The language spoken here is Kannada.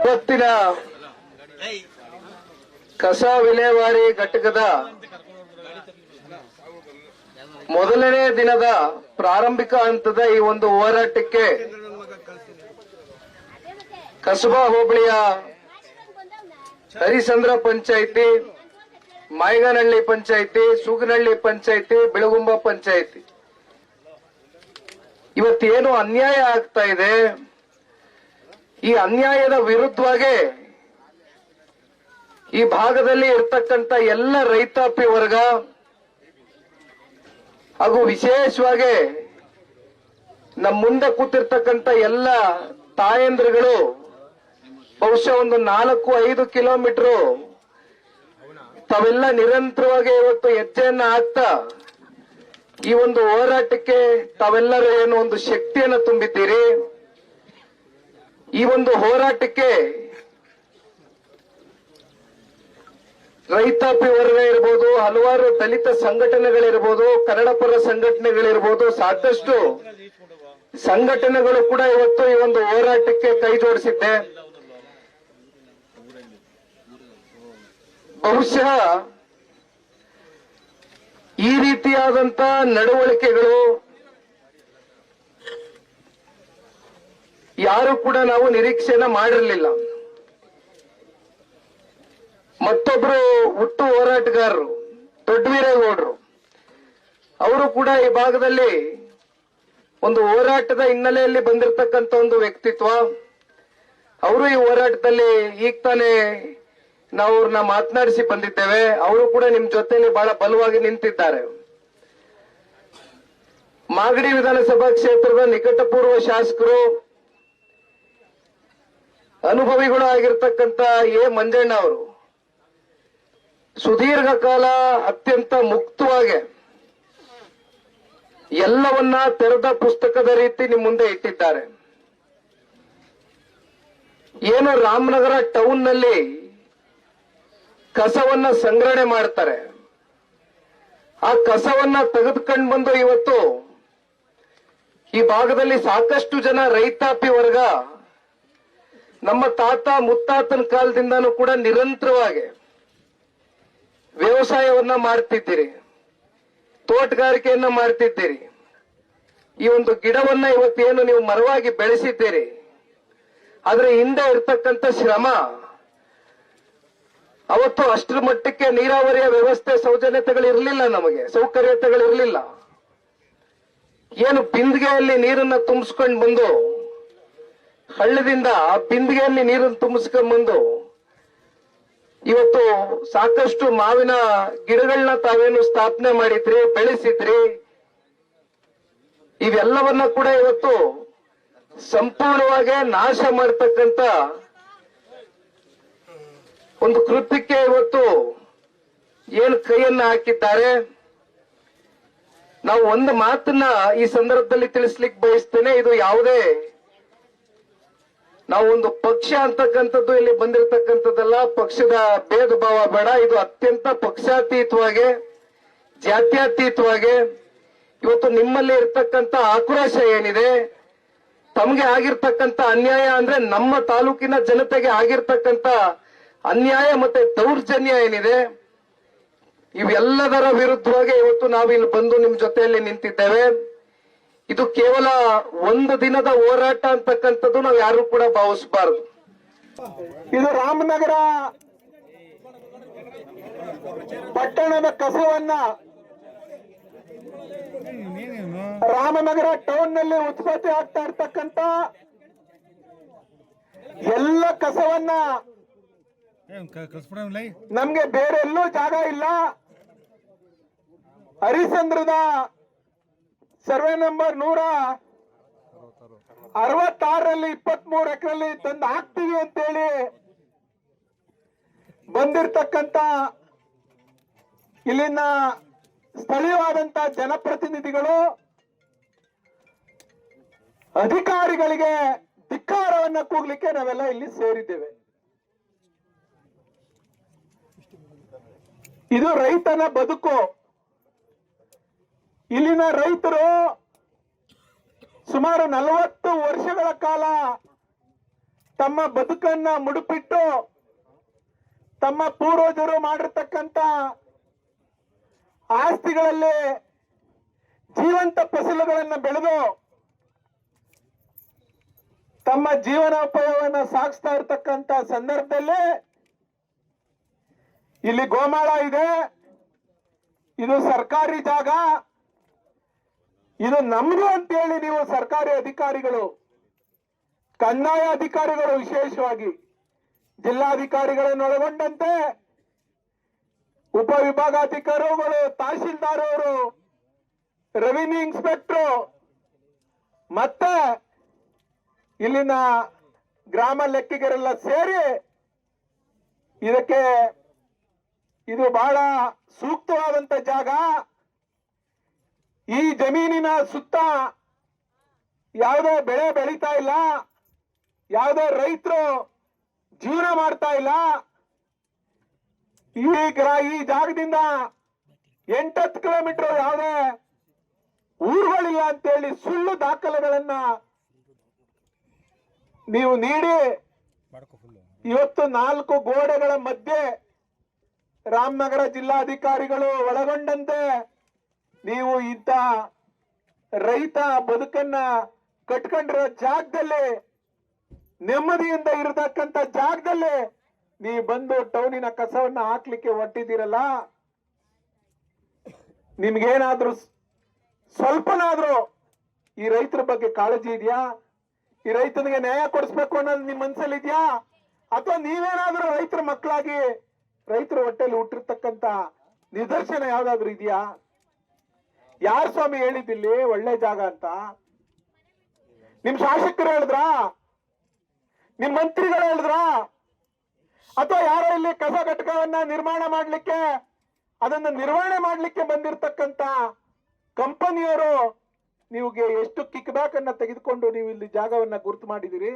ಇವತ್ತಿನ ಕಸ ವಿಲೇವಾರಿ ಘಟಕದ ಮೊದಲನೇ ದಿನದ ಪ್ರಾರಂಭಿಕ ಹಂತದ ಈ ಒಂದು ಹೋರಾಟಕ್ಕೆ ಕಸಬಾ ಹೋಬಳಿಯ ಹರಿಸಂದ್ರ ಪಂಚಾಯಿತಿ, ಮಾಯಗನಹಳ್ಳಿ ಪಂಚಾಯಿತಿ, ಸೂಗನಹಳ್ಳಿ ಪಂಚಾಯಿತಿ, ಬೆಳಗುಂಬ ಪಂಚಾಯಿತಿ ಇವತ್ತೇನು ಅನ್ಯಾಯ ಆಗ್ತಾ ಇದೆ, ಈ ಅನ್ಯಾಯದ ವಿರುದ್ಧವಾಗಿ ಈ ಭಾಗದಲ್ಲಿ ಇರ್ತಕ್ಕಂಥ ಎಲ್ಲ ರೈತಾಪಿ ವರ್ಗ ಹಾಗೂ ವಿಶೇಷವಾಗಿ ನಮ್ಮ ಮುಂದೆ ಕೂತಿರ್ತಕ್ಕಂಥ ಎಲ್ಲ ತಾಯಂದ್ರುಗಳು ಬಹುಶಃ ಒಂದು 4-5 ಕಿಲೋಮೀಟರ್ ತಾವೆಲ್ಲ ನಿರಂತರವಾಗಿ ಇವತ್ತು ಹೆಜ್ಜೆಯನ್ನ ಹಾಕ್ತಾ ಈ ಒಂದು ಹೋರಾಟಕ್ಕೆ ತಾವೆಲ್ಲರೂ ಏನು ಒಂದು ಶಕ್ತಿಯನ್ನು ತುಂಬಿದ್ದೀರಿ. ಈ ಒಂದು ಹೋರಾಟಕ್ಕೆ ರೈತಾಪಿ ವರ್ಗ ಇರ್ಬೋದು, ಹಲವಾರು ದಲಿತ ಸಂಘಟನೆಗಳಿರ್ಬೋದು, ಕನ್ನಡ ಪರ ಸಂಘಟನೆಗಳಿರ್ಬೋದು, ಸಾಕಷ್ಟು ಸಂಘಟನೆಗಳು ಕೂಡ ಇವತ್ತು ಈ ಒಂದು ಹೋರಾಟಕ್ಕೆ ಕೈ ಜೋಡಿಸಿದ್ದೆ. ಬಹುಶಃ ಈ ರೀತಿಯಾದಂತ ನಡವಳಿಕೆಗಳು ಯಾರು ಕೂಡ ನಾವು ನಿರೀಕ್ಷೆನ ಮಾಡಿರಲಿಲ್ಲ. ಮತ್ತೊಬ್ರು ಹುಟ್ಟು ಹೋರಾಟಗಾರರು ದೊಡ್ಡವೀರೇಗೌಡರು, ಅವರು ಕೂಡ ಈ ಭಾಗದಲ್ಲಿ ಒಂದು ಹೋರಾಟದ ಹಿನ್ನೆಲೆಯಲ್ಲಿ ಬಂದಿರತಕ್ಕಂತ ಒಂದು ವ್ಯಕ್ತಿತ್ವ. ಅವರು ಈ ಹೋರಾಟದಲ್ಲಿ ಈಗ ತಾನೇ ನಾವು ಅವ್ರನ್ನ ಮಾತನಾಡಿಸಿ ಬಂದಿದ್ದೇವೆ. ಅವರು ಕೂಡ ನಿಮ್ ಜೊತೆಯಲ್ಲಿ ಬಹಳ ಬಲವಾಗಿ ನಿಂತಿದ್ದಾರೆ. ಮಾಗಡಿ ವಿಧಾನಸಭಾ ಕ್ಷೇತ್ರದ ನಿಕಟಪೂರ್ವ ಶಾಸಕರು, ಅನುಭವಿಗಳು ಆಗಿರ್ತಕ್ಕಂಥ ಎ ಮಂಜಣ್ಣ ಅವರು ಸುದೀರ್ಘ ಕಾಲ ಅತ್ಯಂತ ಮುಕ್ತವಾಗಿ ಎಲ್ಲವನ್ನ ತೆರೆದ ಪುಸ್ತಕದ ರೀತಿ ನಿಮ್ ಮುಂದೆ ಇಟ್ಟಿದ್ದಾರೆ. ಏನು ರಾಮನಗರ ಟೌನ್ ನಲ್ಲಿ ಕಸವನ್ನ ಸಂಗ್ರಹಣೆ ಮಾಡ್ತಾರೆ, ಆ ಕಸವನ್ನ ತೆಗೆದುಕೊಂಡು ಬಂದು ಇವತ್ತು ಈ ಭಾಗದಲ್ಲಿ ಸಾಕಷ್ಟು ಜನ ರೈತಾಪಿ ವರ್ಗ ನಮ್ಮ ತಾತ ಮುತ್ತಾತನ ಕಾಲದಿಂದನೂ ಕೂಡ ನಿರಂತರವಾಗಿ ವ್ಯವಸಾಯವನ್ನ ಮಾಡ್ತಿದ್ದೀರಿ, ತೋಟಗಾರಿಕೆಯನ್ನ ಮಾಡ್ತಿದ್ದೀರಿ. ಈ ಒಂದು ಗಿಡವನ್ನ ಇವತ್ತೇನು ನೀವು ಮರವಾಗಿ ಬೆಳೆಸಿದ್ದೀರಿ, ಆದ್ರೆ ಹಿಂದೆ ಇರ್ತಕ್ಕಂಥ ಶ್ರಮ ಅವತ್ತು ಅಷ್ಟರ ಮಟ್ಟಕ್ಕೆ ನೀರಾವರಿಯ ವ್ಯವಸ್ಥೆ ಸೌಜನ್ಯತೆಗಳಿರಲಿಲ್ಲ, ನಮಗೆ ಸೌಕರ್ಯತೆಗಳಿರಲಿಲ್ಲ. ಏನು ಬಿಂದಿಗೆಯಲ್ಲಿ ನೀರನ್ನ ತುಂಬಿಸ್ಕೊಂಡು ಬಂದು ಹಳ್ಳದಿಂದ ಬಿಂದಿಗೆಯಲ್ಲಿ ನೀರನ್ನು ತುಂಬಿಸ್ಕೊಂಡ್ಬಂದು ಇವತ್ತು ಸಾಕಷ್ಟು ಮಾವಿನ ಗಿಡಗಳನ್ನ ತಾವೇನು ಸ್ಥಾಪನೆ ಮಾಡಿದ್ರಿ, ಬೆಳೆಸಿದ್ರಿ. ಇವೆಲ್ಲವನ್ನ ಕೂಡ ಇವತ್ತು ಸಂಪೂರ್ಣವಾಗಿ ನಾಶ ಮಾಡತಕ್ಕಂತ ಒಂದು ಕೃತ್ಯಕ್ಕೆ ಇವತ್ತು ಏನು ಕೈಯನ್ನ ಹಾಕಿದ್ದಾರೆ. ನಾವು ಒಂದು ಮಾತನ್ನ ಈ ಸಂದರ್ಭದಲ್ಲಿ ತಿಳಿಸ್ಲಿಕ್ಕೆ ಬಯಸ್ತೇನೆ. ಇದು ಯಾವುದೇ ನಾವು ಒಂದು ಪಕ್ಷ ಅಂತಕ್ಕಂಥದ್ದು ಇಲ್ಲಿ ಬಂದಿರತಕ್ಕಂಥದ್ದಲ್ಲ. ಪಕ್ಷದ ಭೇದ ಭಾವ ಬೇಡ. ಇದು ಅತ್ಯಂತ ಪಕ್ಷಾತೀತವಾಗಿ, ಜಾತ್ಯತೀತವಾಗಿ ಇವತ್ತು ನಿಮ್ಮಲ್ಲಿ ಇರ್ತಕ್ಕಂಥ ಆಕ್ರೋಶ ಏನಿದೆ, ತಮಗೆ ಆಗಿರ್ತಕ್ಕಂಥ ಅನ್ಯಾಯ ಅಂದ್ರೆ ನಮ್ಮ ತಾಲೂಕಿನ ಜನತೆಗೆ ಆಗಿರ್ತಕ್ಕಂಥ ಅನ್ಯಾಯ ಮತ್ತೆ ದೌರ್ಜನ್ಯ ಏನಿದೆ, ಇವೆಲ್ಲದರ ವಿರುದ್ಧವಾಗಿ ಇವತ್ತು ನಾವಿಲ್ಲಿ ಬಂದು ನಿಮ್ ಜೊತೆಯಲ್ಲಿ ನಿಂತಿದ್ದೇವೆ. ಇದು ಕೇವಲ ಒಂದು ದಿನದ ಹೋರಾಟ ಅಂತಕ್ಕಂಥದ್ದು ನಾವು ಯಾರು ಕೂಡ ಭಾವಿಸಬಾರದು. ಇದು ರಾಮನಗರ ಪಟ್ಟಣದ ಕಸವನ್ನ ರಾಮನಗರ ಟೌನ್ ನಲ್ಲಿ ಉತ್ಪತ್ತಿ ಆಗ್ತಾ ಇರ್ತಕ್ಕಂತ ಎಲ್ಲ ಕಸವನ್ನ ನಮ್ಗೆ ಬೇರೆ ಎಲ್ಲೂ ಜಾಗ ಇಲ್ಲ. ಹರಿಸಂದ್ರದ ಸರ್ವೆ ನಂಬರ್ 166ರಲ್ಲಿ 23 ಎಕರೆಯಲ್ಲಿ ತಂದು ಹಾಕ್ತೀವಿ ಅಂತೇಳಿ ಬಂದಿರತಕ್ಕಂತ ಇಲ್ಲಿನ ಸ್ಥಳೀಯವಾದಂತ ಜನಪ್ರತಿನಿಧಿಗಳು ಅಧಿಕಾರಿಗಳಿಗೆ ಧಿಕ್ಕಾರವನ್ನ ಕೂಗ್ಲಿಕ್ಕೆ ನಾವೆಲ್ಲ ಇಲ್ಲಿ ಸೇರಿದ್ದೇವೆ. ಇದು ರೈತನ ಬದುಕು. ಇಲ್ಲಿನ ರೈತರು ಸುಮಾರು 40 ವರ್ಷಗಳ ಕಾಲ ತಮ್ಮ ಬದುಕನ್ನ ಮುಡುಪಿಟ್ಟು ತಮ್ಮ ಪೂರ್ವಜರು ಮಾಡಿರ್ತಕ್ಕಂಥ ಆಸ್ತಿಗಳಲ್ಲಿ ಜೀವಂತ ಫಸಲುಗಳನ್ನು ಬೆಳೆದು ತಮ್ಮ ಜೀವನೋಪಾಯವನ್ನು ಸಾಗಿಸ್ತಾ ಇರ್ತಕ್ಕಂಥ ಸಂದರ್ಭದಲ್ಲಿ ಇಲ್ಲಿ ಗೋಮಾಳ ಇದೆ. ಇದು ಸರ್ಕಾರಿ ಜಾಗ. ಇದು ನಮ್ದು ಅಂತೇಳಿ ನೀವು ಸರ್ಕಾರಿ ಅಧಿಕಾರಿಗಳು, ಕಂದಾಯ ಅಧಿಕಾರಿಗಳು, ವಿಶೇಷವಾಗಿ ಜಿಲ್ಲಾಧಿಕಾರಿಗಳನ್ನು ಒಳಗೊಂಡಂತೆ ಉಪವಿಭಾಗಾಧಿಕಾರಿಗಳು, ತಹಶೀಲ್ದಾರ್ ಅವರು, ರೆವಿನ್ಯೂ ಇನ್ಸ್ಪೆಕ್ಟರ್ ಮತ್ತೆ ಇಲ್ಲಿನ ಗ್ರಾಮ ಲೆಕ್ಕಿಗರೆಲ್ಲ ಸೇರಿ ಇದಕ್ಕೆ ಇದು ಬಹಳ ಸೂಕ್ತವಾದಂತ ಜಾಗ. ಈ ಜಮೀನಿನ ಸುತ್ತ ಯಾವುದೇ ಬೆಳೆ ಬೆಳೀತಾ ಇಲ್ಲ, ಯಾವುದೇ ರೈತರು ಜೀವನ ಮಾಡ್ತಾ ಇಲ್ಲ. ಈ ಜಾಗದಿಂದ 8-10 ಕಿಲೋಮೀಟರ್ ಯಾವುದೇ ಊರುಗಳಿಲ್ಲ ಅಂತೇಳಿ ಸುಳ್ಳು ದಾಖಲೆಗಳನ್ನ ನೀವು ನೀಡಿ ಇವತ್ತು 4 ಗೋಡೆಗಳ ಮಧ್ಯೆ ರಾಮನಗರ ಜಿಲ್ಲಾಧಿಕಾರಿಗಳು ಒಳಗೊಂಡಂತೆ ನೀವು ಇಂಥ ರೈತ ಬದುಕನ್ನ ಕಟ್ಕೊಂಡಿರೋ ಜಾಗದಲ್ಲಿ, ನೆಮ್ಮದಿಯಿಂದ ಇರತಕ್ಕಂತ ಜಾಗದಲ್ಲಿ ನೀವು ಬಂದು ಟೌನಿನ ಕಸವನ್ನ ಹಾಕ್ಲಿಕ್ಕೆ ಹೊಟ್ಟಿದ್ದೀರಲ್ಲ, ನಿಮ್ಗೇನಾದ್ರೂ ಸ್ವಲ್ಪನಾದ್ರೂ ಈ ರೈತರ ಬಗ್ಗೆ ಕಾಳಜಿ ಇದೆಯಾ? ಈ ರೈತನಿಗೆ ನ್ಯಾಯ ಕೊಡಿಸ್ಬೇಕು ಅನ್ನೋದು ನಿಮ್ ಮನಸ್ಸಲ್ಲಿ ಇದೆಯಾ? ಅಥವಾ ನೀವೇನಾದ್ರೂ ರೈತರ ಮಕ್ಕಳಾಗಿ ರೈತರ ಹೊಟ್ಟೆಯಲ್ಲಿ ಹುಟ್ಟಿರ್ತಕ್ಕಂತ ನಿದರ್ಶನ ಯಾವ್ದಾದ್ರು ಇದೆಯಾ? ಯಾರ್ ಸ್ವಾಮಿ ಹೇಳಿದ್ದಿಲ್ಲಿ ಒಳ್ಳೆ ಜಾಗ ಅಂತ? ನಿಮ್ ಶಾಸಕರು ಹೇಳಿದ್ರಾ? ನಿಮ್ ಮಂತ್ರಿಗಳು ಹೇಳಿದ್ರಾ? ಅಥವಾ ಯಾರೋ ಇಲ್ಲಿ ಕಸ ಘಟಕವನ್ನ ನಿರ್ಮಾಣ ಮಾಡ್ಲಿಕ್ಕೆ, ಅದನ್ನ ನಿರ್ವಹಣೆ ಮಾಡ್ಲಿಕ್ಕೆ ಬಂದಿರತಕ್ಕಂತ ಕಂಪನಿಯವರು ನೀವುಗೆ ಎಷ್ಟು ಕಿಕ್ ಬ್ಯಾಕ್ ಅನ್ನ ತೆಗೆದುಕೊಂಡು ನೀವು ಇಲ್ಲಿ ಜಾಗವನ್ನ ಗುರುತು ಮಾಡಿದಿರಿ?